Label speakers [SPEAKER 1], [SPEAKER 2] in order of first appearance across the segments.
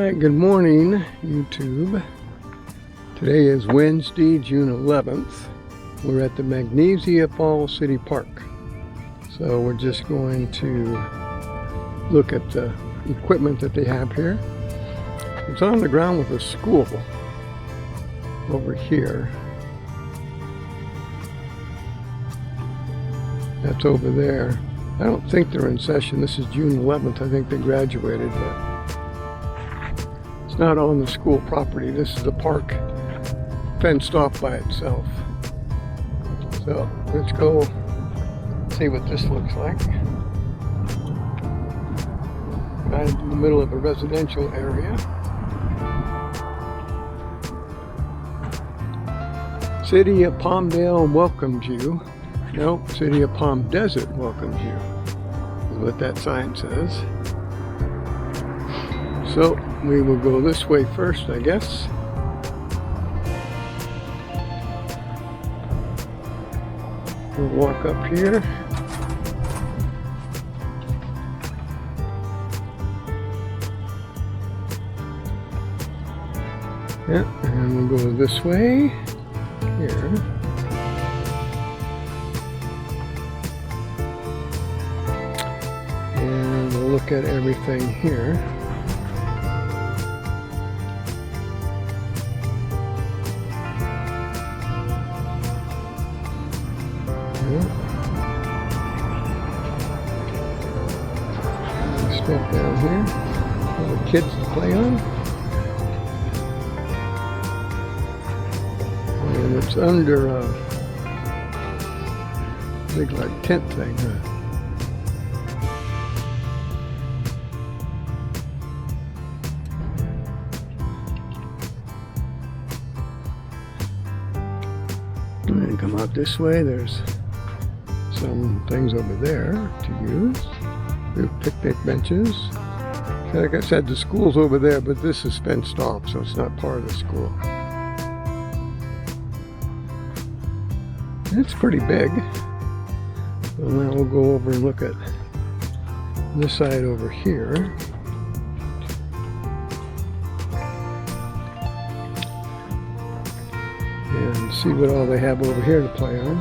[SPEAKER 1] Alright, good morning YouTube. Today is Wednesday, June 11th. We're at the Magnesia Falls City Park. So we're just going to look at the equipment that they have here. It's on the ground with a school over here. That's over there. I don't think they're in session. This is June 11th. I think they graduated, but it's not on the school property. This is a park fenced off by itself. So let's go see what this looks like. Right in the middle of a residential area. City of Palmdale welcomes you. No, City of Palm Desert welcomes you, is what that sign says. So we will go this way first, I guess. We'll walk up here. Yeah, and we'll go this way here. And we'll look at everything here. Step down here for the kids to play on. And it's under a big like tent thing, huh? And then come out this way, there's some things over there to use. We have picnic benches. Like I said, the school's over there, but this is fenced off, so it's not part of the school. It's pretty big. So now we'll go over and look at this side over here. And see what all they have over here to play on.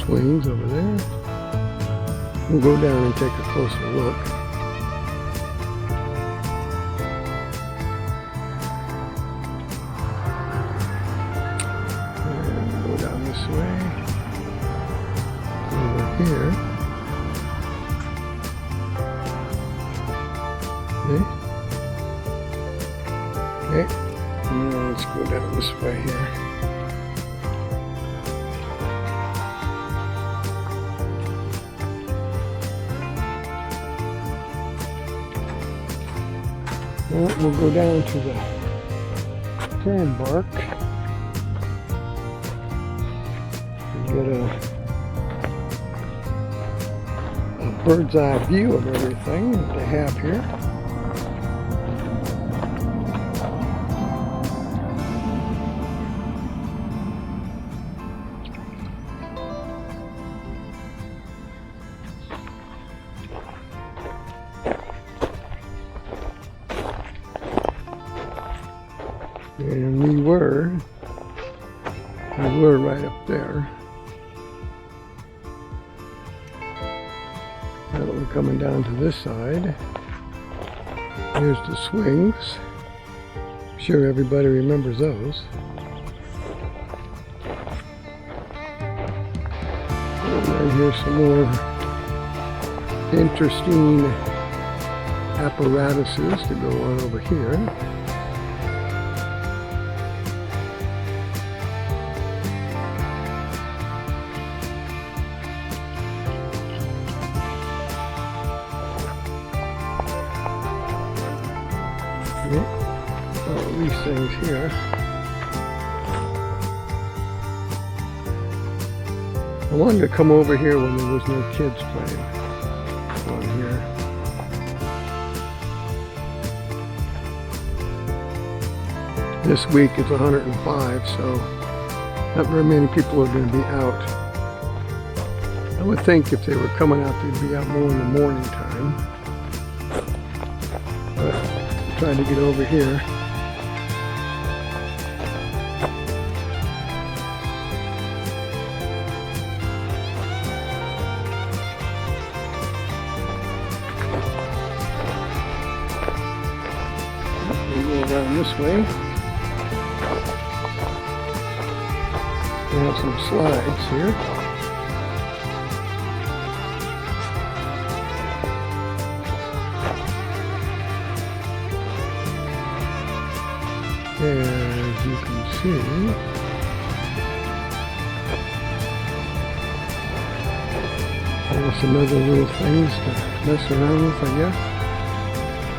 [SPEAKER 1] Swings over there. We'll go down and take a closer look. And go down this way. Over here. Okay. Now let's go down this way here. Well, we'll go down to the sandbar and get a bird's eye view of everything that they have here. And we were right up there. Now that we're coming down to this side, here's the swings. I'm sure everybody remembers those. And then here's some more interesting apparatuses to go on over here. All these things here. I wanted to come over here when there was no kids playing on here. This week it's 105, so not very many people are going to be out. I would think if they were coming out, they'd be out more in the morning time. But I'm trying to get over here. We go around this way. We have some slides here. As you can see, there's some other little things to mess around with, I guess.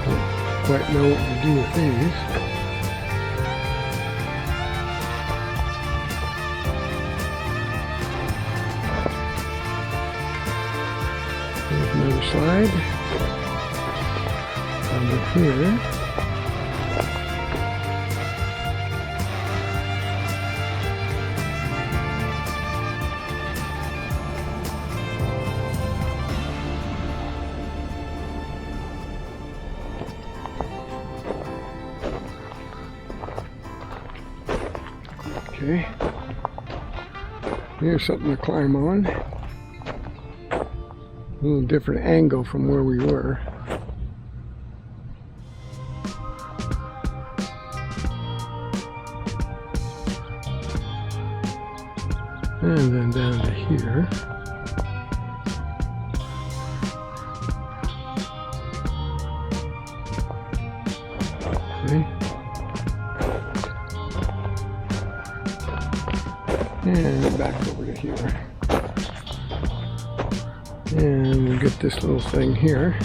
[SPEAKER 1] Don't quite know what to do with these. There's another slide over here. Okay, here's something to climb on. A little different angle from where we were. And then down to here. Okay. And back over to here. And we'll get this little thing here.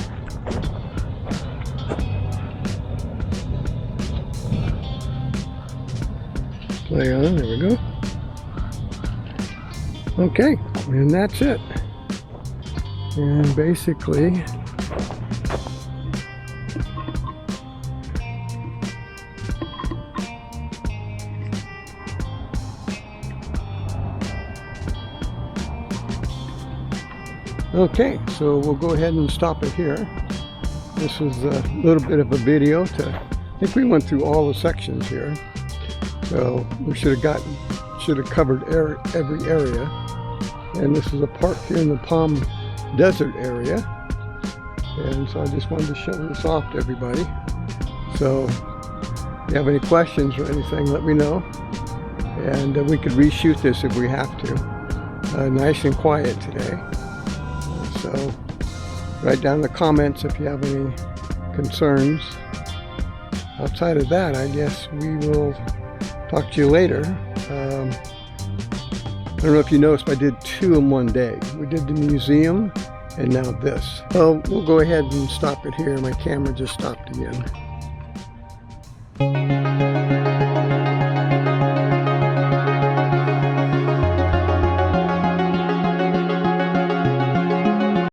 [SPEAKER 1] Play on, there we go. Okay, and that's it. And basically, okay, so we'll go ahead and stop it here. This is a little bit of a video I think we went through all the sections here. So we should have covered every area. And this is a park here in the Palm Desert area. And so I just wanted to show this off to everybody. So if you have any questions or anything, let me know. And we could reshoot this if we have to. Nice and quiet today. So write down in the comments if you have any concerns. Outside of that, I guess we will talk to you later. I don't know if you noticed, I did 2 in one day. We did the museum and now this. So we'll go ahead and stop it here. My camera just stopped again.